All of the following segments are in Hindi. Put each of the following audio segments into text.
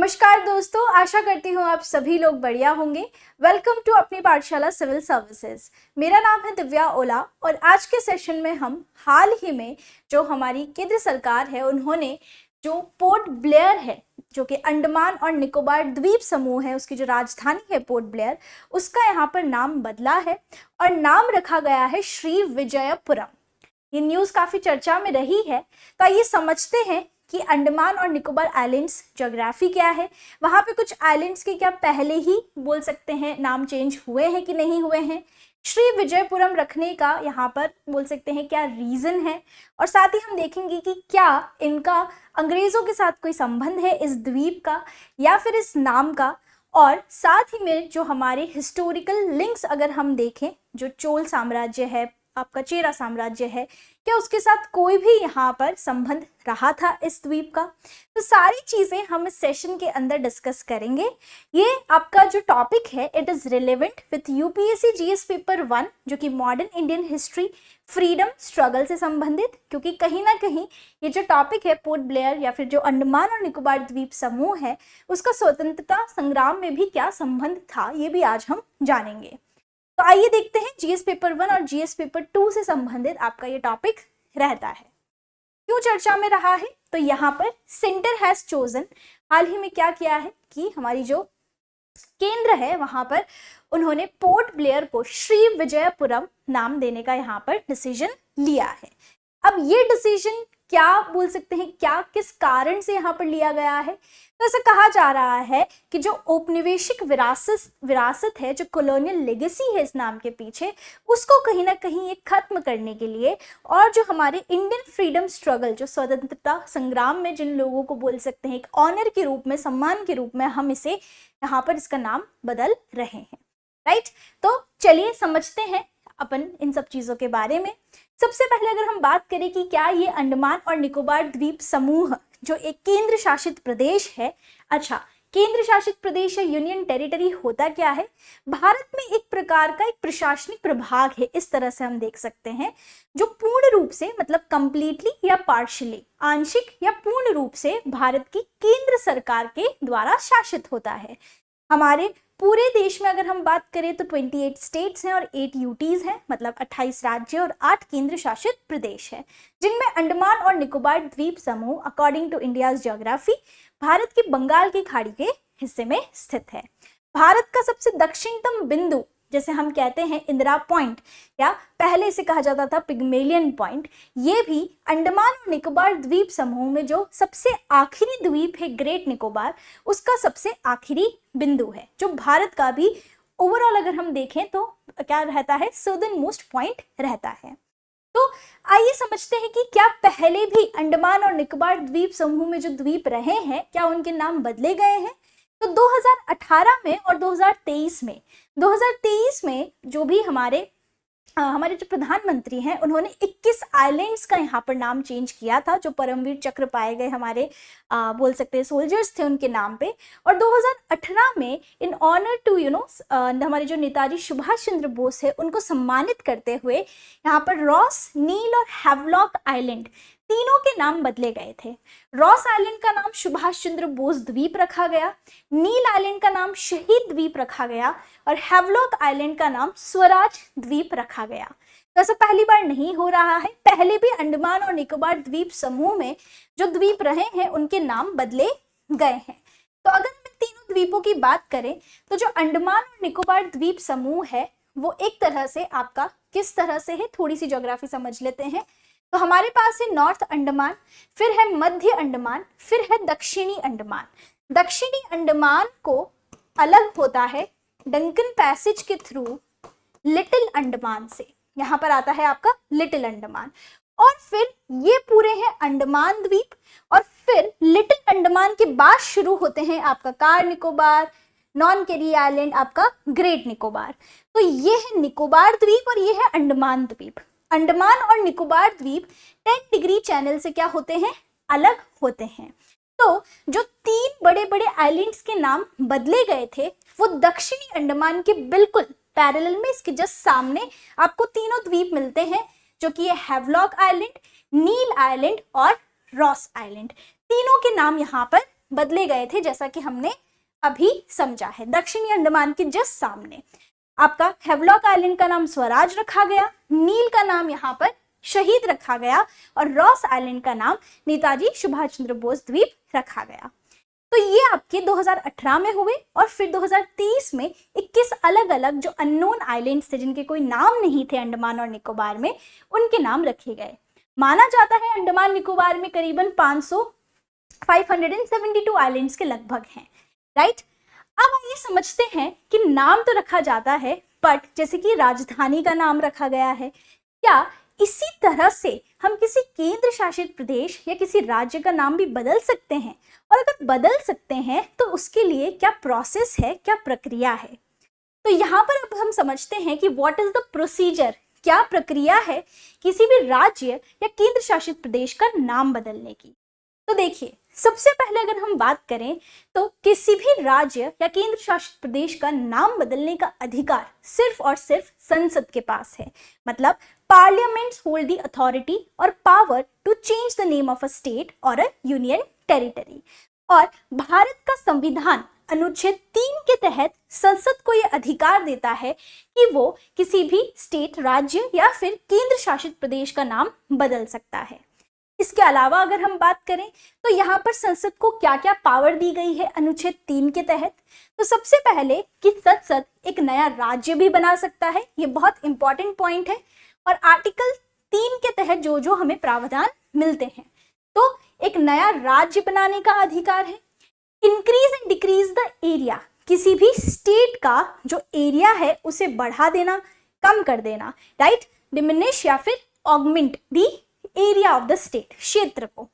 नमस्कार दोस्तों, आशा करती हूँ आप सभी लोग बढ़िया होंगे। वेलकम टू अपनी पाठशाला सिविल सर्विसेज। मेरा नाम है दिव्या ओला और आज के सेशन में हम हाल ही में जो हमारी केंद्र सरकार है उन्होंने जो पोर्ट ब्लेयर है जो कि अंडमान और निकोबार द्वीप समूह है, उसकी जो राजधानी है पोर्ट ब्लेयर, उसका यहाँ पर नाम बदला है और नाम रखा गया है श्री विजयपुरम। ये न्यूज़ काफ़ी चर्चा में रही है, तो आइए समझते हैं कि अंडमान और निकोबार आइलैंड्स ज्योग्राफी क्या है, वहाँ पे कुछ आइलैंड्स के क्या पहले ही बोल सकते हैं नाम चेंज हुए हैं कि नहीं हुए हैं, श्री विजयपुरम रखने का यहाँ पर बोल सकते हैं क्या रीज़न है, और साथ ही हम देखेंगे कि क्या इनका अंग्रेज़ों के साथ कोई संबंध है इस द्वीप का या फिर इस नाम का। और साथ ही में जो हमारे हिस्टोरिकल लिंक्स अगर हम देखें, जो चोल साम्राज्य है, आपका चेरा साम्राज्य है, क्या उसके साथ कोई भी यहाँ पर संबंध रहा था इस द्वीप का। तो सारी चीज़ें हम इस सेशन के अंदर डिस्कस करेंगे। ये आपका जो टॉपिक है it is relevant with UPSC GS paper 1 जो कि modern Indian history freedom struggle से संबंधित, क्योंकि कहीं ना कहीं ये जो टॉपिक है पोर्ट ब्लेयर या फिर जो अंडमान और निकोबार द्वीप समूह है उसका स्वतंत्रता संग्राम में भी क्या संबंध था, ये भी आज हम जानेंगे। तो आइए देखते हैं जीएस पेपर 1 और जीएस पेपर 2 से संबंधित आपका ये टॉपिक रहता है। क्यों चर्चा में रहा है, तो यहाँ पर सेंटर हैज चोजन, हाल ही में क्या किया है कि हमारी जो केंद्र है वहां पर उन्होंने पोर्ट ब्लेयर को श्री विजयपुरम नाम देने का यहाँ पर डिसीजन लिया है। अब ये डिसीजन क्या बोल सकते हैं, क्या किस कारण से यहाँ पर लिया गया है, तो ऐसा कहा जा रहा है कि जो औपनिवेशिक विरासत है, जो कॉलोनियल लेगेसी है इस नाम के पीछे, उसको कहीं ना कहीं ये खत्म करने के लिए और जो हमारे इंडियन फ्रीडम स्ट्रगल, जो स्वतंत्रता संग्राम में जिन लोगों को बोल सकते हैं एक ऑनर के रूप में, सम्मान के रूप में हम इसे यहाँ पर इसका नाम बदल रहे हैं। राइट, तो चलिए समझते हैं अपन इन सब चीज़ों के बारे में। सबसे पहले अगर हम बात करें कि क्या ये अंडमान और निकोबार द्वीप समूह जो एक केंद्र शासित प्रदेश है, अच्छा केंद्र शासित प्रदेश या यूनियन टेरिटरी होता क्या है, भारत में एक प्रकार का एक प्रशासनिक प्रभाग है, इस तरह से हम देख सकते हैं, जो पूर्ण रूप से मतलब कंप्लीटली या पार्शियली, आंशिक या पूर्ण रूप से भारत की केंद्र सरकार के द्वारा शासित होता है। हमारे पूरे देश में अगर हम बात करें तो 28 स्टेट्स हैं और 8 यूटीज हैं, मतलब 28 राज्य और 8 केंद्र शासित प्रदेश हैं, जिनमें अंडमान और निकोबार द्वीप समूह according to India's geography Bharat की बंगाल की खाड़ी के हिस्से में स्थित है। भारत का सबसे दक्षिणतम बिंदु, जैसे हम कहते हैं इंदिरा पॉइंट या पहले इसे कहा जाता था पिग्मेलियन पॉइंट, ये भी अंडमान और निकोबार द्वीप समूह में जो सबसे आखिरी द्वीप है ग्रेट निकोबार, उसका सबसे आखिरी बिंदु है, जो भारत का भी ओवरऑल अगर हम देखें तो क्या रहता है, सदर्न मोस्ट पॉइंट रहता है। तो आइए समझते हैं कि क्या पहले भी अंडमान और निकोबार द्वीप समूह में जो द्वीप रहे हैं क्या उनके नाम बदले गए हैं। तो 2018 में और 2023 में जो भी हमारे जो प्रधानमंत्री हैं उन्होंने 21 आइलैंड्स का यहाँ पर नाम चेंज किया था, जो परमवीर चक्र पाए गए हमारे बोल सकते हैं सोल्जर्स थे उनके नाम पे। और 2018 में इन ऑनर टू हमारे जो नेताजी सुभाष चंद्र बोस है उनको सम्मानित करते हुए यहाँ पर रॉस, नील और हैवलॉक आइलैंड तीनों के नाम बदले गए थे। रॉस आइलैंड का नाम सुभाष चंद्र बोस द्वीप रखा गया, नील आइलैंड का नाम शहीद द्वीप रखा गया और हैवलॉक आइलैंड का नाम स्वराज द्वीप रखा गया। तो ऐसा पहली बार नहीं हो रहा है, पहले भी अंडमान और निकोबार द्वीप समूह में जो द्वीप रहे हैं उनके नाम बदले गए हैं। तो अगर हम इन तीनों द्वीपों की बात करें तो जो अंडमान और निकोबार द्वीप समूह है वो एक तरह से आपका किस तरह से है, थोड़ी सी ज्योग्राफी समझ लेते हैं। तो हमारे पास है नॉर्थ अंडमान, फिर है मध्य अंडमान, फिर है दक्षिणी अंडमान। दक्षिणी अंडमान को अलग होता है डंकन पैसेज के थ्रू लिटिल अंडमान से, यहाँ पर आता है आपका लिटिल अंडमान, और फिर ये पूरे हैं अंडमान द्वीप, और फिर लिटिल अंडमान के बाद शुरू होते हैं आपका कार निकोबार, नॉन केरी आइलैंड, आपका ग्रेट निकोबार। तो ये है निकोबार द्वीप और ये है अंडमान द्वीप। अंडमान और निकोबार द्वीप 10 डिग्री चैनल से क्या होते हैं, अलग होते हैं। तो जो 3 बड़े बड़े आइलैंड्स के नाम बदले गए थे वो दक्षिणी अंडमान के बिल्कुल पैरेलल में इसके जस्ट सामने आपको तीनों द्वीप मिलते हैं, जो कि ये हैवलॉक आइलैंड, नील आइलैंड और रॉस आइलैंड, तीनों के नाम यहाँ पर बदले गए थे, जैसा कि हमने अभी समझा है। दक्षिणी अंडमान के जस्ट सामने आपका हेवलॉक आइलैंड का नाम स्वराज रखा गया, नील का नाम यहाँ पर शहीद रखा गया और रॉस आइलैंड का नाम नेताजी सुभाष चंद्र बोस द्वीप रखा गया। तो ये आपके 2018 में हुए और फिर 2023 में 21 अलग अलग जो अननोन आइलैंड्स थे, जिनके कोई नाम नहीं थे अंडमान और निकोबार में, उनके नाम रखे गए। माना जाता है अंडमान निकोबार में करीबन 572 आइलैंड्स के लगभग हैं, राइट। अब ये समझते हैं कि नाम तो रखा जाता है, बट जैसे कि राजधानी का नाम रखा गया है, क्या इसी तरह से हम किसी केंद्र शासित प्रदेश या किसी राज्य का नाम भी बदल सकते हैं? और अगर बदल सकते हैं तो उसके लिए क्या प्रोसेस है, क्या प्रक्रिया है? तो यहाँ पर अब हम समझते हैं कि व्हाट इज द प्रोसीजर, क्या प्रक्रिया है किसी भी राज्य या केंद्र शासित प्रदेश का नाम बदलने की। तो देखिए, सबसे पहले अगर हम बात करें तो किसी भी राज्य या केंद्र शासित प्रदेश का नाम बदलने का अधिकार सिर्फ और सिर्फ संसद के पास है। मतलब पार्लियामेंट्स होल्ड द अथॉरिटी और power to change the name of a state और अ यूनियन टेरिटरी। और भारत का संविधान अनुच्छेद 3 के तहत संसद को यह अधिकार देता है कि वो किसी भी स्टेट, राज्य या फिर केंद्र शासित प्रदेश का नाम बदल सकता है। इसके अलावा अगर हम बात करें तो यहाँ पर संसद को क्या क्या पावर दी गई है अनुच्छेद 3 के तहत। तो सबसे पहले कि संसद एक नया राज्य भी बना सकता है, ये बहुत इंपॉर्टेंट पॉइंट है। और आर्टिकल 3 के तहत जो जो हमें प्रावधान मिलते हैं, तो एक नया राज्य बनाने का अधिकार है। Increase and decrease the area, किसी भी स्टेट का जो एरिया है उसे बढ़ा देना, कम कर देना, राइट। डिमिनिश या फिर augment the area of the state, क्षेत्र को।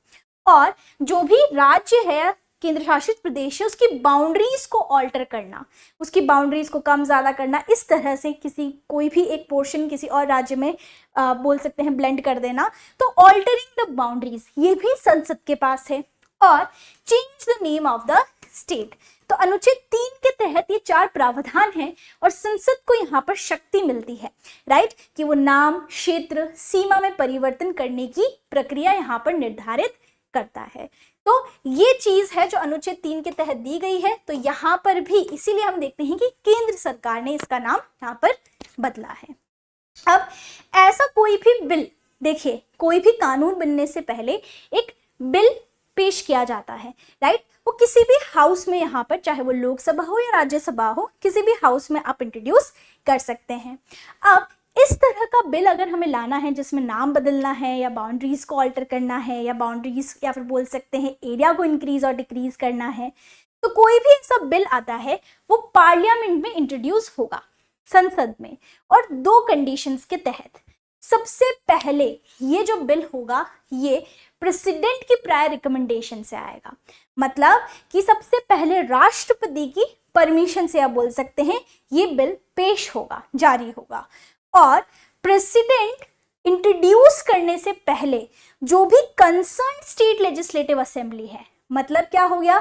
और जो भी राज्य है, केंद्र शासित प्रदेश है, उसकी बाउंड्रीज को ऑल्टर करना, उसकी बाउंड्रीज को कम ज़्यादा करना, इस तरह से किसी कोई भी एक पोर्शन किसी और राज्य में बोल सकते हैं ब्लेंड कर देना। तो ऑल्टरिंग द बाउंड्रीज ये भी संसद के पास है। और change the name of the state, तो अनुच्छेद 3 के तहत ये 4 प्रावधान हैं और संसद को यहाँ पर शक्ति मिलती है, राइट, कि वो नाम, क्षेत्र, सीमा में परिवर्तन करने की प्रक्रिया यहाँ पर निर्धारित करता है। तो ये चीज है जो अनुच्छेद 3 के तहत दी गई है। तो यहाँ पर भी इसीलिए हम देखते हैं कि केंद्र सरकार ने इसका नाम यहाँ पर बदला है। अब ऐसा कोई भी बिल, देखिए, कोई भी कानून बनने से पहले एक बिल पेश किया जाता है, राइट। वो किसी भी हाउस में, यहाँ पर चाहे वो लोकसभा हो या राज्यसभा हो, किसी भी हाउस में आप इंट्रोड्यूस कर सकते हैं। अब इस तरह का बिल अगर हमें लाना है जिसमें नाम बदलना है या बाउंड्रीज को ऑल्टर करना है या बाउंड्रीज या फिर बोल सकते हैं एरिया को इंक्रीज और डिक्रीज करना है, तो कोई भी ऐसा बिल आता है वो पार्लियामेंट में इंट्रोड्यूस होगा, संसद में, और 2 कंडीशंस के तहत। सबसे पहले ये जो बिल होगा ये प्रेसिडेंट की प्रायर रिकमेंडेशन से आएगा। मतलब कि सबसे पहले राष्ट्रपति की परमिशन से आप बोल सकते हैं ये बिल पेश होगा, जारी होगा। और प्रेसिडेंट इंट्रोड्यूस करने से पहले जो भी कंसर्न स्टेट लेजिस्लेटिव असेंबली है, मतलब क्या हो गया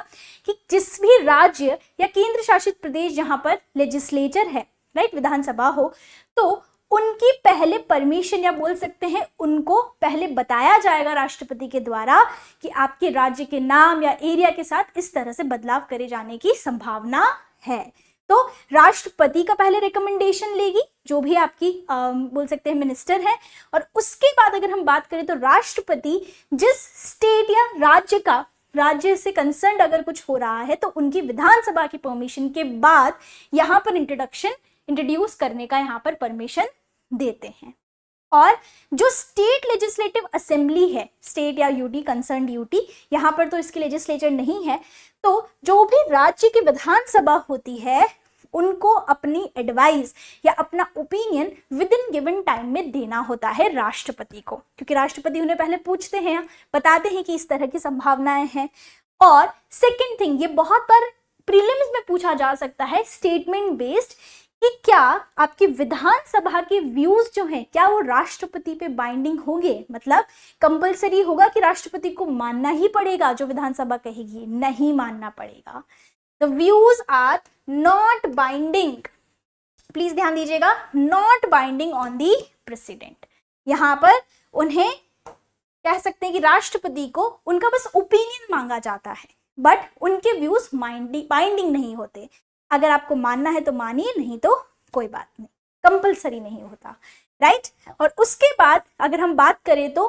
कि जिस भी राज्य या केंद्र शासित प्रदेश जहां पर लेजिस्लेचर है, राइट, विधानसभा हो, तो उनकी पहले परमिशन या बोल सकते हैं उनको पहले बताया जाएगा राष्ट्रपति के द्वारा कि आपके राज्य के नाम या एरिया के साथ इस तरह से बदलाव करे जाने की संभावना है। तो राष्ट्रपति का पहले रिकमेंडेशन लेगी जो भी आपकी बोल सकते हैं मिनिस्टर है, और उसके बाद अगर हम बात करें तो राष्ट्रपति जिस स्टेट या राज्य से कंसर्न अगर कुछ हो रहा है तो उनकी विधानसभा की परमिशन के बाद यहाँ पर इंट्रोड्यूस करने का यहाँ पर परमिशन देते हैं। और जो स्टेट लेजिस्लेटिव असेंबली है, स्टेट या यूटी, कंसर्न यूटी, यहाँ पर तो इसकी लेजिस्लेचर नहीं है, तो जो भी राज्य की विधानसभा होती है उनको अपनी एडवाइस या अपना opinion with in given time में देना होता है राष्ट्रपति को, क्योंकि राष्ट्रपति उन्हें पहले पूछते हैं, बताते हैं कि इस तरह की संभावनाएं हैं। और सेकेंड थिंग, ये बहुत बार प्रीलिम्स में पूछा जा सकता है स्टेटमेंट बेस्ड, कि क्या आपकी विधानसभा के व्यूज जो हैं क्या वो राष्ट्रपति पे बाइंडिंग होंगे, मतलब कंपलसरी होगा कि राष्ट्रपति को मानना ही पड़ेगा जो विधानसभा कहेगी, नहीं मानना पड़ेगा। The views are not binding, please ध्यान दीजिएगा, not binding on the president. यहाँ पर उन्हें कह सकते हैं कि राष्ट्रपति को उनका बस ओपिनियन मांगा जाता है, बट उनके व्यूज बाइंडिंग नहीं होते। अगर आपको मानना है तो मानिए, नहीं तो कोई बात नहीं, कंपलसरी नहीं होता, राइट। और उसके बाद अगर हम बात करें तो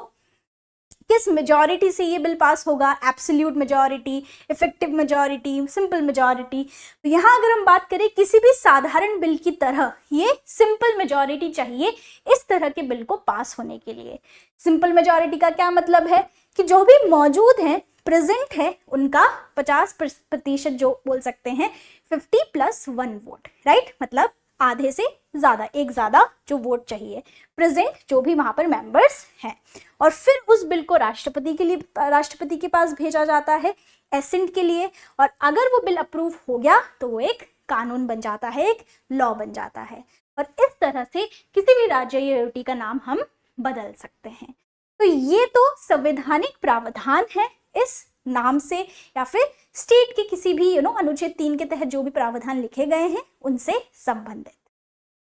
किस मेजॉरिटी से ये बिल पास होगा, absolute majority, effective majority, simple majority. तो यहाँ अगर हम बात करें किसी भी साधारण बिल की तरह ये सिंपल मेजॉरिटी चाहिए इस तरह के बिल को पास होने के लिए। सिंपल मेजॉरिटी का क्या मतलब है कि जो भी मौजूद है, प्रेजेंट है, उनका 50% जो बोल सकते हैं 50+1 वोट, राइट। मतलब आधे से ज्यादा, एक ज्यादा जो वोट चाहिए, प्रेजेंट जो भी वहां पर मेंबर्स हैं। और फिर उस बिल को राष्ट्रपति के पास भेजा जाता है एसेंट के लिए, और अगर वो बिल अप्रूव हो गया तो वो एक कानून बन जाता है, एक लॉ बन जाता है। और इस तरह से किसी भी राज्य या यूटी का नाम हम बदल सकते हैं। तो ये तो संवैधानिक प्रावधान है इस नाम से या फिर स्टेट के किसी भी अनुच्छेद 3 के तहत जो भी प्रावधान लिखे गए हैं उनसे संबंधित।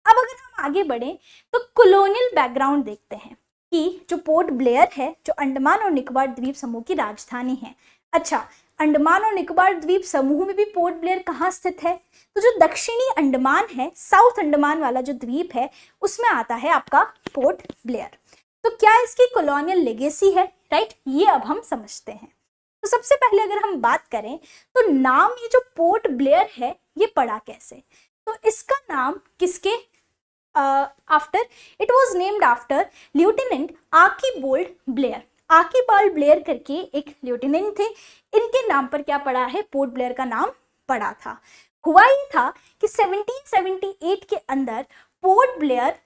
अब अगर हम आगे बढ़े तो कॉलोनियल बैकग्राउंड देखते हैं कि जो पोर्ट ब्लेयर है, जो अंडमान और निकोबार द्वीप समूह की राजधानी है। अच्छा, अंडमान और निकोबार द्वीप समूह में भी पोर्ट ब्लेयर कहाँ स्थित है? तो जो दक्षिणी अंडमान है, साउथ अंडमान वाला जो द्वीप है, उसमें आता है आपका पोर्ट ब्लेयर। तो क्या इसकी कॉलोनियल लेगेसी है, राइट? ये अब हम समझते हैं। तो सबसे पहले अगर हम बात करें तो नाम ये जो पोर्ट ब्लेयर है ये पड़ा कैसे? तो इसका नाम किसके after, it was named after lieutenant Archibald Blair. Archibald Blair करके एक लेफ्टिनेंट थे, इनके नाम पर क्या पड़ा है? पोर्ट ब्लेयर का नाम पड़ा था। हुआ ये था कि 1778 के अंदर पोर्ट ब्लेयर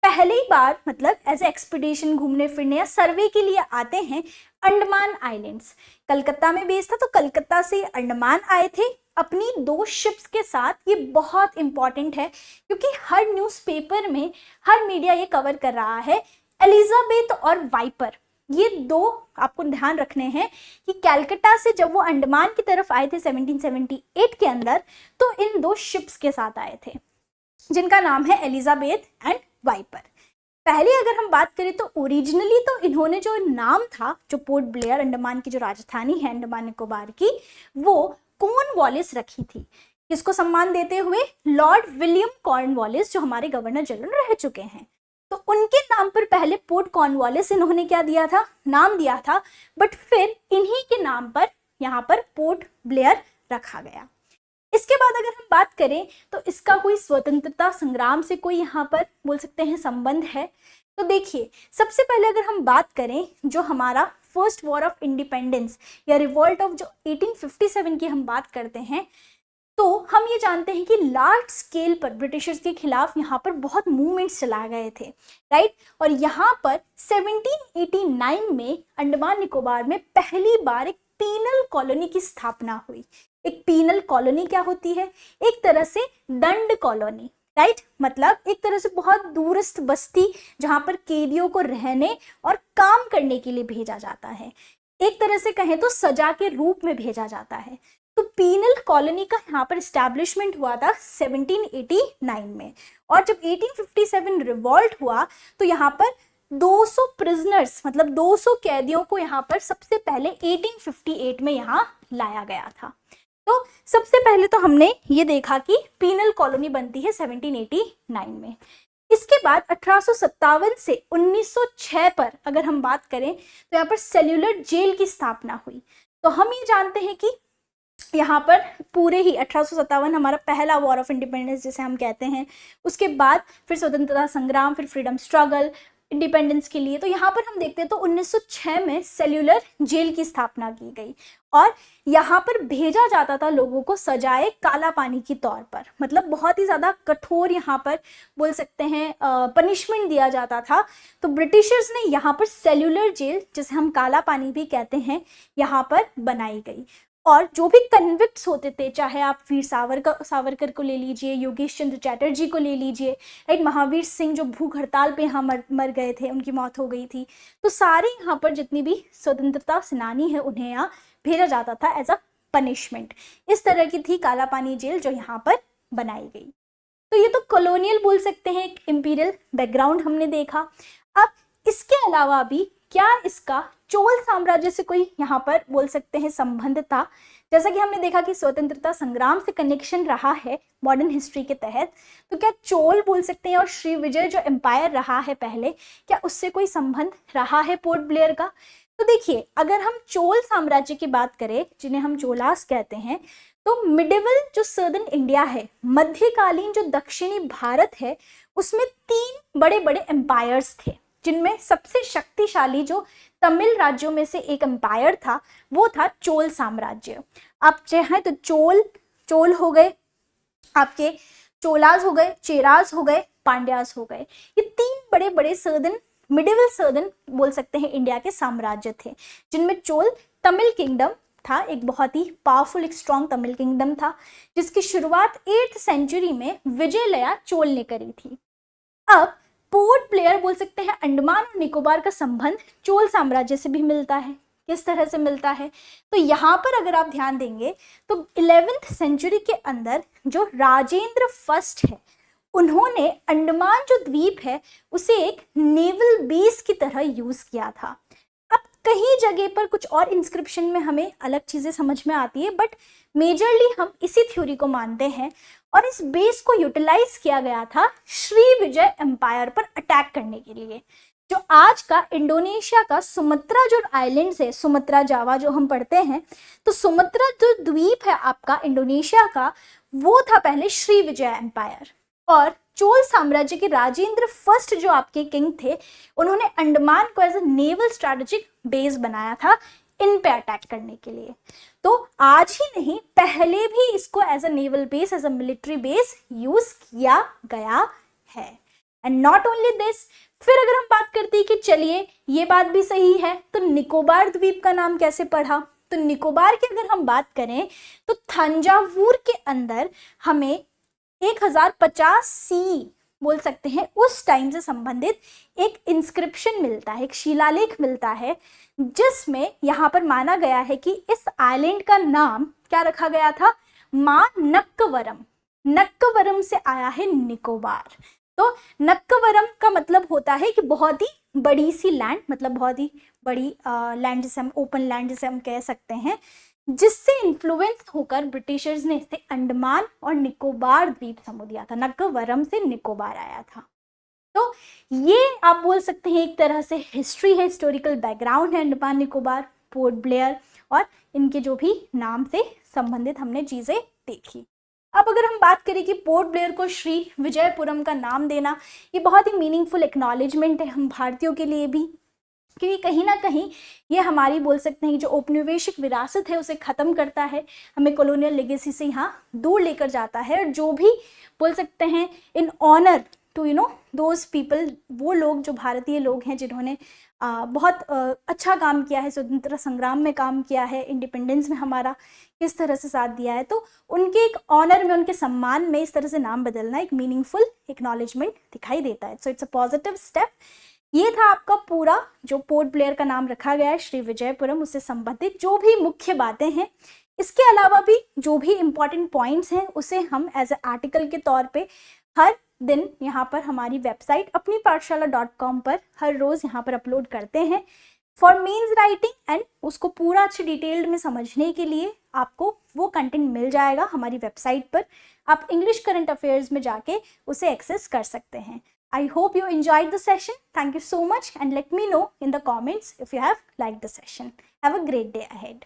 पहली बार मतलब एज ए एक्सपीडिशन, घूमने फिरने या सर्वे के लिए आते हैं अंडमान आइलैंड्स। कलकत्ता में बेस था तो कलकत्ता से अंडमान आए थे अपनी 2 शिप्स के साथ। ये बहुत इंपॉर्टेंट है क्योंकि हर न्यूज़पेपर में, हर मीडिया ये कवर कर रहा है एलिजाबेथ और वाइपर, ये 2 आपको ध्यान रखने हैं कि कलकत्ता से जब वो अंडमान की तरफ आए थे 1778 के अंदर, तो इन 2 शिप्स के साथ आए थे जिनका नाम है एलिजाबेथ एंड वाइपर। पहले अगर हम बात करें तो ओरिजिनली तो इन्होंने जो नाम था, जो पोर्ट ब्लेयर अंडमान की जो राजधानी है अंडमान निकोबार की, वो कॉर्नवालिस रखी थी। किसको सम्मान देते हुए? लॉर्ड विलियम कॉर्नवालिस, जो हमारे गवर्नर जनरल रह चुके हैं। तो उनके नाम पर पहले पोर्ट कॉर्नवालिस इन्होंने क्या दिया था? नाम दिया था। बट फिर इन्हीं के नाम पर यहाँ पर पोर्ट ब्लेयर रखा गया। इसके बाद अगर हम बात करें तो इसका कोई स्वतंत्रता संग्राम से कोई यहाँ पर बोल सकते हैं संबंध है? तो देखिए, सबसे पहले अगर हम बात करें जो हमारा फर्स्ट वॉर ऑफ इंडिपेंडेंस या रिवॉल्ट ऑफ जो 1857 की हम बात करते हैं, तो हम ये जानते हैं कि लार्ज स्केल पर ब्रिटिशर्स के खिलाफ यहाँ पर बहुत मूवमेंट्स चलाए गए थे, राइट। और यहाँ पर 1789 में अंडमान निकोबार में पहली बार एक पीनल कॉलोनी की स्थापना हुई। एक पीनल कॉलोनी क्या होती है? एक तरह से दंड कॉलोनी, राइट। मतलब एक तरह से बहुत दूरस्थ बस्ती जहां पर कैदियों को रहने और काम करने के लिए भेजा जाता है। एक तरह से कहें तो सजा के रूप में भेजा जाता है। तो पीनल कॉलोनी का यहाँ पर एस्टैब्लिशमेंट हुआ था 1789 में। और जब 1857 रिवॉल्ट हुआ तो यहाँ पर 200 प्रिजनर्स मतलब 200 कैदियों को यहाँ पर सबसे पहले 1858 में यहाँ लाया गया था। तो सबसे पहले तो हमने ये देखा कि पीनल कॉलोनी बनती है 1789 में। इसके बाद 1857 से 1906 पर अगर हम बात करें तो यहाँ पर सेल्यूलर जेल की स्थापना हुई। तो हम ये जानते हैं कि यहाँ पर पूरे ही 1857 हमारा पहला वॉर ऑफ इंडिपेंडेंस जिसे हम कहते हैं, उसके बाद फिर स्वतंत्रता संग्राम, फिर फ्रीडम स्ट्रगल इंडिपेंडेंस के लिए। तो यहाँ पर हम देखते हैं तो 1906 में सेल्यूलर जेल की स्थापना की गई और यहाँ पर भेजा जाता था लोगों को सजाए काला पानी के तौर पर। मतलब बहुत ही ज़्यादा कठोर यहाँ पर बोल सकते हैं पनिशमेंट दिया जाता था। तो ब्रिटिशर्स ने यहाँ पर सेल्यूलर जेल, जिसे हम काला पानी भी कहते हैं, यहाँ पर बनाई गई। और जो भी कन्विक्ट्स होते थे, चाहे आप वीर सावरकर को ले लीजिए, योगेश चंद्र चैटर्जी को ले लीजिए, राइट, महावीर सिंह जो भूख हड़ताल पे यहाँ मर गए थे, उनकी मौत हो गई थी। तो सारे यहाँ पर जितनी भी स्वतंत्रता सेनानी है उन्हें यहाँ भेजा जाता था एज अ पनिशमेंट। इस तरह की थी काला पानी जेल जो यहाँ पर बनाई गई। तो ये तो कॉलोनियल बोल सकते हैं, एक इंपीरियल बैकग्राउंड हमने देखा। अब इसके अलावा भी क्या इसका चोल साम्राज्य से कोई यहाँ पर बोल सकते हैं संबंध था? जैसा कि हमने देखा कि स्वतंत्रता संग्राम से कनेक्शन रहा है मॉडर्न हिस्ट्री के तहत, तो क्या चोल बोल सकते हैं और श्री विजय जो एम्पायर रहा है पहले, क्या उससे कोई संबंध रहा है पोर्ट ब्लेयर का? तो देखिए, अगर हम चोल साम्राज्य की बात करें, जिन्हें हम चोलास कहते हैं, तो मिडिवल जो सर्दर्न इंडिया है, मध्यकालीन जो दक्षिणी भारत है, उसमें 3 बड़े बड़े एम्पायर्स थे, जिनमें सबसे शक्तिशाली जो तमिल राज्यों में से एक एम्पायर था वो था चोल साम्राज्य। आप चाहें तो चोल हो गए, आपके चोलाज हो गए, चेराज हो गए, पांड्यास हो गए। ये 3 बड़े बड़े सर्दर्न, मिडिवल सर्दर्न बोल सकते हैं इंडिया के साम्राज्य थे, जिनमें चोल तमिल किंगडम था, एक बहुत ही पावरफुल, एक स्ट्रॉन्ग तमिल किंगडम था, जिसकी शुरुआत 8th सेंचुरी में विजयलया चोल ने करी थी। अब पोर्ट ब्लेयर बोल सकते हैं अंडमान और निकोबार का संबंध चोल साम्राज्य से भी मिलता है। किस तरह से मिलता है? तो यहाँ पर अगर आप ध्यान देंगे तो 11th सेंचुरी के अंदर जो राजेंद्र फर्स्ट है, उन्होंने अंडमान जो द्वीप है उसे एक नेवल बेस की तरह यूज किया था। अब कहीं जगह पर कुछ और इंस्क्रिप्शन में हमें अलग चीजें समझ में आती है, बट मेजरली हम इसी थ्योरी को मानते हैं, और इस बेस को यूटिलाइज किया गया था श्री विजय एम्पायर पर अटैक करने के लिए। जो आज का इंडोनेशिया का सुमत्रा जो आइलैंड्स है, सुमत्रा जावा जो हम पढ़ते हैं, तो सुमत्रा जो द्वीप है आपका इंडोनेशिया का, वो था पहले श्री विजय एम्पायर। और चोल साम्राज्य के राजेंद्र फर्स्ट जो आपके किंग थे, उन्होंने अंडमान को as a naval strategic base बनाया था इन पे अटैक करने के लिए। तो आज ही नहीं, पहले भी इसको as a naval base, as a military base use किया गया है। एंड नॉट ओनली दिस, फिर अगर हम बात करते हैं कि चलिए ये बात भी सही है, तो निकोबार द्वीप का नाम कैसे पढ़ा? तो निकोबार की अगर हम बात करें तो थंजावुर के अंदर हमें 1050 सी बोल सकते हैं उस टाइम से संबंधित एक इंस्क्रिप्शन मिलता है, एक शिलालेख मिलता है, जिसमें यहाँ पर माना गया है कि इस आइलैंड का नाम क्या रखा गया था? मां नक्कवरम। नक्कवरम से आया है निकोबार। तो नक्कवरम का मतलब होता है कि बहुत ही बड़ी सी लैंड, मतलब बहुत ही बड़ी लैंड, जिसे हम ओपन लैंड जिसे हम कह सकते हैं, जिससे इन्फ्लुएंस होकर ब्रिटिशर्स ने इसे अंडमान और निकोबार द्वीप समूह दिया था। नक्कवरम से निकोबार आया था। तो ये आप बोल सकते हैं एक तरह से हिस्ट्री है, हिस्टोरिकल बैकग्राउंड है अंडमान निकोबार, पोर्ट ब्लेयर और इनके जो भी नाम से संबंधित हमने चीज़ें देखी। अब अगर हम बात करें कि पोर्ट ब्लेयर को श्री विजयपुरम का नाम देना, ये बहुत ही मीनिंगफुल एक्नॉलेजमेंट है हम भारतीयों के लिए भी, क्योंकि कहीं ना कहीं ये हमारी बोल सकते हैं जो औपनिवेशिक विरासत है उसे ख़त्म करता है, हमें कॉलोनियल लेगेसी से यहाँ दूर लेकर जाता है, और जो भी बोल सकते हैं in honour to those people, वो लोग जो भारतीय लोग हैं जिन्होंने बहुत अच्छा काम किया है, स्वतंत्रता संग्राम में काम किया है, इंडिपेंडेंस में हमारा किस तरह से साथ दिया है, तो उनके एक ऑनर में, उनके सम्मान में इस तरह से नाम बदलना एक मीनिंगफुल एक्नॉलेजमेंट दिखाई देता है। So it's a positive step. ये था आपका पूरा जो पोर्ट ब्लेयर का नाम रखा गया है श्री विजयपुरम, उससे संबंधित जो भी मुख्य बातें हैं। इसके अलावा भी जो भी इम्पॉर्टेंट पॉइंट्स हैं उसे हम एज ए आर्टिकल के तौर पे हर दिन यहाँ पर हमारी वेबसाइट अपनी पाठशाला.com पर हर रोज़ यहाँ पर अपलोड करते हैं फॉर मीन्स राइटिंग, एंड उसको पूरा अच्छे डिटेल्ड में समझने के लिए आपको वो कंटेंट मिल जाएगा हमारी वेबसाइट पर। आप इंग्लिश करंट अफेयर्स में जाके उसे एक्सेस कर सकते हैं। I hope you enjoyed the session. Thank you so much, and let me know in the comments if you have liked the session. Have a great day ahead.